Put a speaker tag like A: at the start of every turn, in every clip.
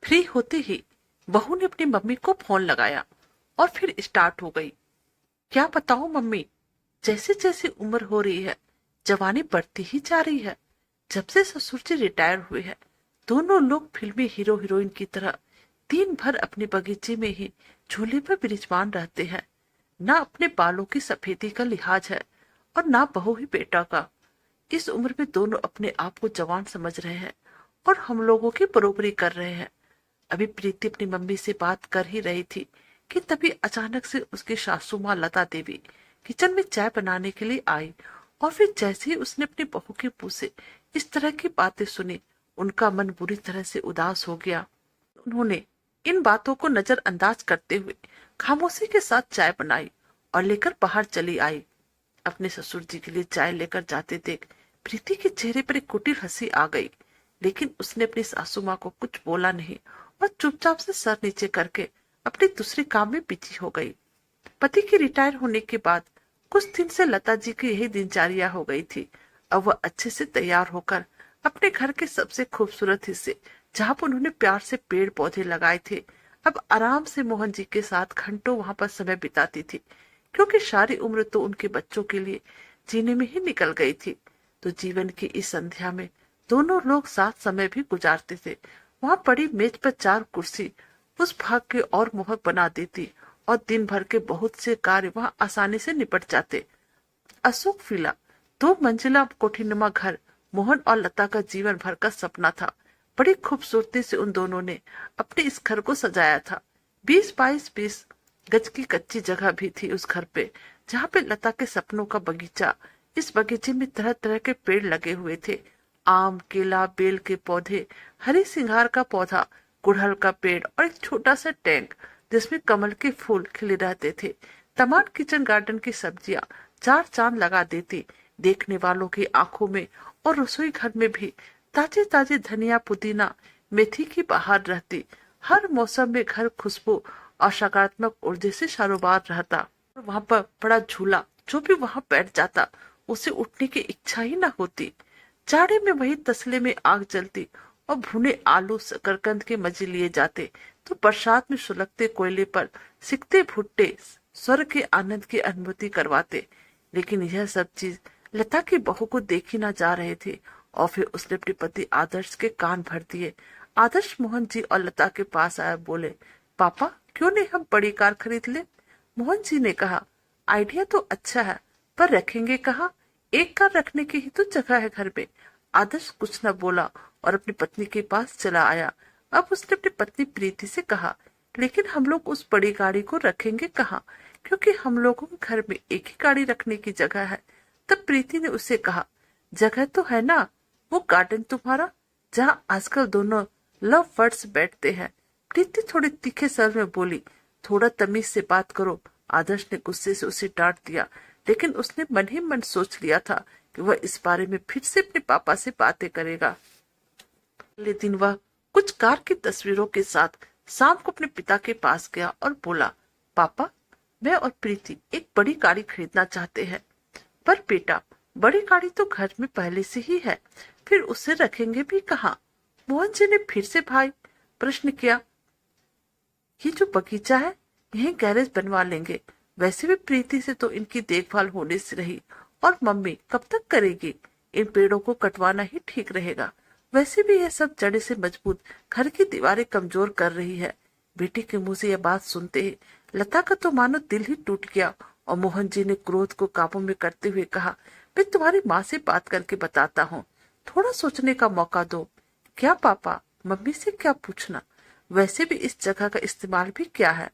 A: Free होते ही बहू ने अपनी मम्मी को फोन लगाया और फिर स्टार्ट हो गई। क्या बताऊं मम्मी, जैसे जैसे उम्र हो रही है जवानी बढ़ती ही जा रही है। जब से ससुर जी रिटायर हुए हैं दोनों लोग फिल्मी हीरो हीरोइन की तरह दिन भर अपने बगीचे में ही झूले पर विराजमान रहते हैं। ना अपने बालों की सफेदी का लिहाज है और ना बहू ही बेटा का। इस उम्र में दोनों अपने आप को जवान समझ रहे हैं और हम लोगों की बरोबरी कर रहे हैं। अभी प्रीति अपनी मम्मी से बात कर ही रही थी कि तभी अचानक से उसकी सासू माँ लता देवी किचन में चाय बनाने के लिए आई और फिर जैसे ही उसने अपनी बहू के मुंह से इस तरह की बातें सुनी उनका मन बुरी तरह से उदास हो गया। उन्होंने इन बातों को नजरअंदाज करते हुए खामोशी के साथ चाय बनाई और लेकर बाहर चली आई। अपने ससुर जी के लिए चाय लेकर जाते देख प्रीति के चेहरे पर एक कुटिल हंसी आ गई, लेकिन उसने अपनी सासू माँ को कुछ बोला नहीं और चुपचाप से सर नीचे करके अपने दूसरे काम में बिजी हो गई। पति के रिटायर होने के बाद कुछ दिन से लता जी की यही दिनचर्या हो गई थी। अब वह अच्छे से तैयार होकर अपने घर के सबसे खूबसूरत हिस्से जहाँ पर उन्होंने प्यार से पेड़ पौधे लगाए थे, अब आराम से मोहन जी के साथ घंटों वहां पर समय बिताती थी, क्योंकि सारी उम्र तो उनके बच्चों के लिए जीने में ही निकल गई थी। तो जीवन की इस संध्या में दोनों लोग साथ समय भी गुजारते थे। वहां पड़ी मेज पर चार कुर्सी उस भाग के और मोहक बना देती और दिन भर के बहुत से कार्य वहां आसानी से निपट जाते। अशोक विला 2 मंजिला कोठीनुमा घर मोहन और लता का जीवन भर का सपना था। बड़ी खूबसूरती से उन दोनों ने अपने इस घर को सजाया था। 20 बाई 20 गज की कच्ची जगह भी थी उस घर पे, जहाँ पे लता के सपनों का बगीचा। इस बगीचे में तरह तरह के पेड़ लगे हुए थे। आम, केला, बेल के पौधे, हरी सिंगार का पौधा, गुड़हल का पेड़ और एक छोटा सा टैंक जिसमें कमल के फूल खिले रहते थे। तमाम किचन गार्डन की सब्जियां चार चांद लगा देती देखने वालों की आंखों में। और रसोई घर में भी ताजे ताजे धनिया, पुदीना, मेथी की बहार रहती। हर मौसम में घर खुशबू और सकारात्मक ऊर्जा से शारोबार रहता। वहां पर बड़ा झूला, जो भी वहां बैठ जाता उसे उठने की इच्छा ही न होती। जाड़े में वही तसले में आग जलती और भुने आलू शकरकंद के मजे लिए जाते, तो बरसात में सुलगते कोयले पर सिकते भुट्टे स्वर्ग के आनंद की अनुभूति करवाते। लेकिन यह सब चीज लता की बहू को देखी ना जा रहे थे और फिर उसने अपने पति आदर्श के कान भर दिए। आदर्श मोहन जी और लता के पास आया, बोले, पापा क्यों नहीं हम बड़ी कार खरीद ले। मोहन जी ने कहा, आइडिया तो अच्छा है पर रखेंगे कहाँ, एक कार रखने की ही तो जगह है घर में। आदर्श कुछ न बोला और अपनी पत्नी के पास चला आया। अब उसने अपनी पत्नी प्रीति से कहा, लेकिन हम लोग उस बड़ी गाड़ी को रखेंगे कहाँ, क्योंकि हम लोगों के घर में एक ही गाड़ी रखने की जगह है। तब प्रीति ने उससे कहा, जगह तो है ना, वो गार्डन तुम्हारा जहाँ आजकल दोनों लव बर्ड्स बैठते हैं। प्रीति थोड़ी तीखे स्वर में बोली, थोड़ा तमीज से बात करो। आदर्श ने गुस्से से उसे डांट दिया, लेकिन उसने मन ही मन सोच लिया था कि वह इस बारे में फिर से अपने पापा से बातें करेगा। अगले दिन वह कुछ कार की तस्वीरों के साथ शाम को अपने पिता के पास गया और बोला, पापा मैं और प्रीति एक बड़ी गाड़ी खरीदना चाहते हैं। पर बेटा, बड़ी गाड़ी तो घर में पहले से ही है, फिर उसे रखेंगे भी कहाँ। मोहन जी ने फिर से भाई प्रश्न किया, ये जो बगीचा है यही गैरेज बनवा लेंगे। वैसे भी प्रीति से तो इनकी देखभाल होने से रही, और मम्मी कब तक करेगी। इन पेड़ों को कटवाना ही ठीक रहेगा। वैसे भी यह सब जड़े से मजबूत घर की दीवारें कमजोर कर रही है। बेटी के मुंह से यह बात सुनते ही लता का तो मानो दिल ही टूट गया और मोहन जी ने क्रोध को काबू में करते हुए कहा, मैं तुम्हारी माँ से बात करके बताता हूँ, थोड़ा सोचने का मौका दो। क्या पापा, मम्मी से क्या पूछना, वैसे भी इस जगह का इस्तेमाल भी क्या है।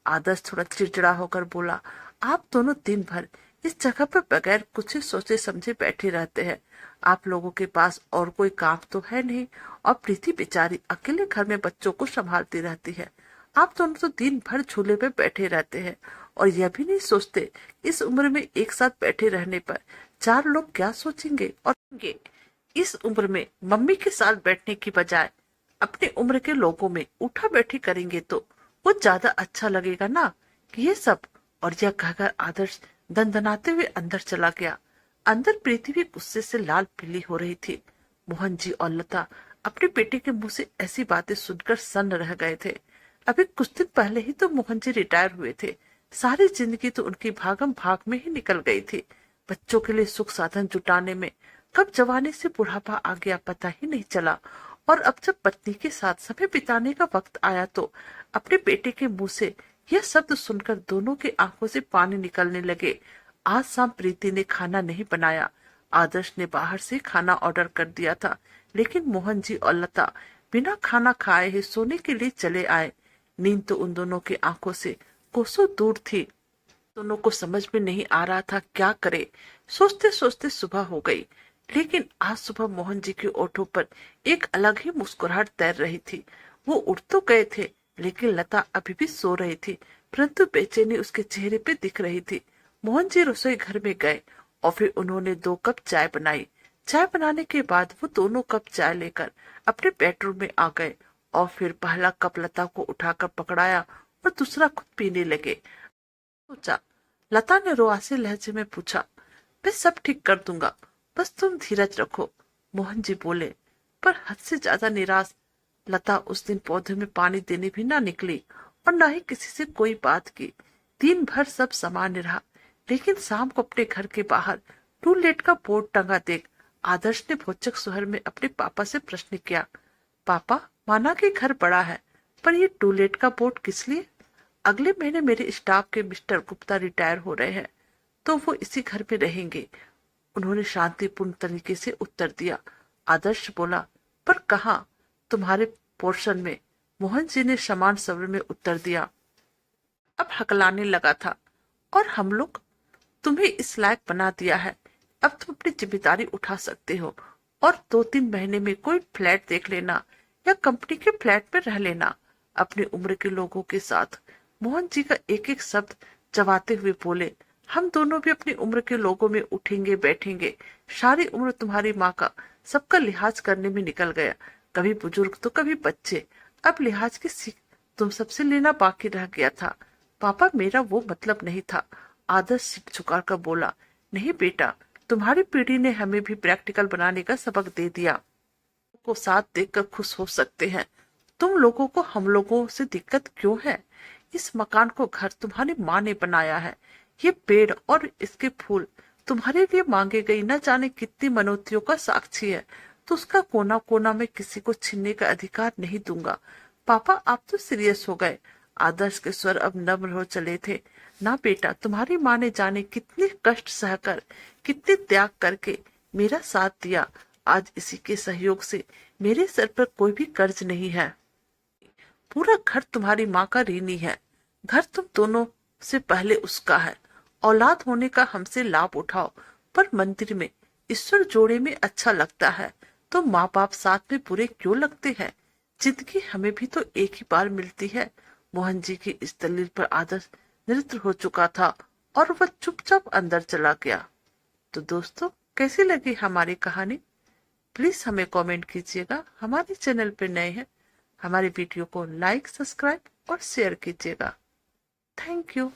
A: आदर्श थोड़ा चिड़चिड़ा होकर बोला, आप दोनों दिन भर इस जगह पर बगैर कुछ सोचे समझे बैठे रहते हैं। आप लोगों के पास और कोई काम तो है नहीं, और प्रीति बेचारी अकेले घर में बच्चों को संभालती रहती है। आप दोनों तो दिन भर झूले पे बैठे रहते हैं और यह भी नहीं सोचते इस उम्र में एक साथ बैठे रहने पर चार लोग क्या सोचेंगे। और इस उम्र में मम्मी के साथ बैठने की बजाय अपने उम्र के लोगों में उठा बैठी करेंगे तो वो ज्यादा अच्छा लगेगा ना कि ये सब। और यह कहकर आदर्श दंदनाते हुए अंदर चला गया। अंदर प्रीति भी गुस्से से लाल पीली हो रही थी। मोहन जी और लता अपने बेटे के मुंह से ऐसी बातें सुनकर सन्न रह गए थे। अभी कुछ दिन पहले ही तो मोहन जी रिटायर हुए थे। सारी जिंदगी तो उनकी भागम भाग में ही निकल गई थी। बच्चों के लिए सुख साधन जुटाने में कब जवानी से बुढ़ापा आ गया पता ही नहीं चला। और अब जब पत्नी के साथ समय बिताने का वक्त आया तो अपने बेटे के मुंह से यह शब्द सुनकर दोनों की आंखों से पानी निकलने लगे। आज शाम प्रीति ने खाना नहीं बनाया। आदर्श ने बाहर से खाना ऑर्डर कर दिया था, लेकिन मोहन जी और लता बिना खाना खाए ही सोने के लिए चले आए। नींद तो उन दोनों की आंखों से कोसों दूर थी। दोनों को समझ में नहीं आ रहा था क्या करे। सोचते सोचते सुबह हो गई, लेकिन आज सुबह मोहन जी के ओठों पर एक अलग ही मुस्कुराहट तैर रही थी। वो उठ तो गए थे, लेकिन लता अभी भी सो रही थी, परंतु बेचैनी उसके चेहरे पे दिख रही थी। मोहन जी रसोई घर में गए और फिर उन्होंने 2 कप चाय बनाई। चाय बनाने के बाद वो दोनों कप चाय लेकर अपने बेडरूम में आ गए और फिर पहला कप लता को उठाकर पकड़ाया और दूसरा खुद पीने लगे। सोचा, लता ने रुआसे लहजे में पूछा, मैं सब ठीक कर दूंगा, बस तुम धीरज रखो। मोहन जी बोले, पर हद से ज्यादा निराश। लता उस दिन पौधे में पानी देने भी ना निकली और ना ही किसी से कोई बात की। दिन भर सब सामान्य रहा, लेकिन शाम को अपने घर के बाहर टू लेट का बोर्ड टंगा देख आदर्श ने भौचक स्वर में अपने पापा से प्रश्न किया, पापा, माना कि घर बड़ा है, पर ये टू लेट का बोर्ड किस लिए? अगले महीने मेरे स्टाफ के मिस्टर गुप्ता रिटायर हो रहे हैं, तो वो इसी घर में रहेंगे। उन्होंने शांतिपूर्ण तरीके से उत्तर दिया। आदर्श बोला, पर कहाँ? तुम्हारे पोर्शन में। मोहन जी ने समान स्वर में उत्तर दिया। अब हकलाने लगा था, और हम लोग तुम्हें इस लायक बना दिया है, अब तुम अपनी जिम्मेदारी उठा सकते हो और 2-3 महीने में कोई फ्लैट देख लेना या कंपनी के फ्लैट में रह लेना अपनी उम्र के लोगों के साथ। मोहन जी का एक एक शब्द चबाते हुए बोले, हम दोनों भी अपनी उम्र के लोगों में उठेंगे बैठेंगे। सारी उम्र तुम्हारी माँ का सबका लिहाज करने में निकल गया, कभी बुजुर्ग तो कभी बच्चे। अब लिहाज की सीख तुम सबसे लेना बाकी रह गया था। पापा, मेरा वो मतलब नहीं था। आदर्श सिर झुका कर बोला, नहीं बेटा, तुम्हारी पीढ़ी ने हमें भी प्रैक्टिकल बनाने का सबक दे दिया। को साथ देखकर खुश हो सकते हैं, तुम लोगों को हम लोगों से दिक्कत क्यों है? इस मकान को घर तुम्हारी माँ ने बनाया है। ये पेड़ और इसके फूल तुम्हारे लिए मांगे गई न जाने कितनी मनोतियों का साक्षी है, तो उसका कोना कोना में किसी को छीनने का अधिकार नहीं दूंगा। पापा, आप तो सीरियस हो गए। आदर्श के स्वर अब नम्र हो चले थे। ना बेटा, तुम्हारी माँ ने जाने कितने कष्ट सहकर, कितने त्याग करके मेरा साथ दिया। आज इसी के सहयोग से मेरे सर पर कोई भी कर्ज नहीं है। पूरा घर तुम्हारी माँ का ऋणी है। घर तुम दोनों से पहले उसका है। औलाद होने का हमसे लाभ उठाओ, पर मंदिर में ईश्वर जोड़े में अच्छा लगता है, तो माँ बाप साथ में बुरे क्यों लगते हैं? जिंदगी हमें भी तो एक ही बार मिलती है। मोहन जी की इस दलील पर आदर्श निरुत्तर हो चुका था और वह चुपचाप अंदर चला गया। तो दोस्तों, कैसी लगी हमारी कहानी? प्लीज हमें कमेंट कीजिएगा। हमारे चैनल पर नए हैं, हमारे वीडियो को लाइक, सब्सक्राइब और शेयर कीजिएगा। Thank you.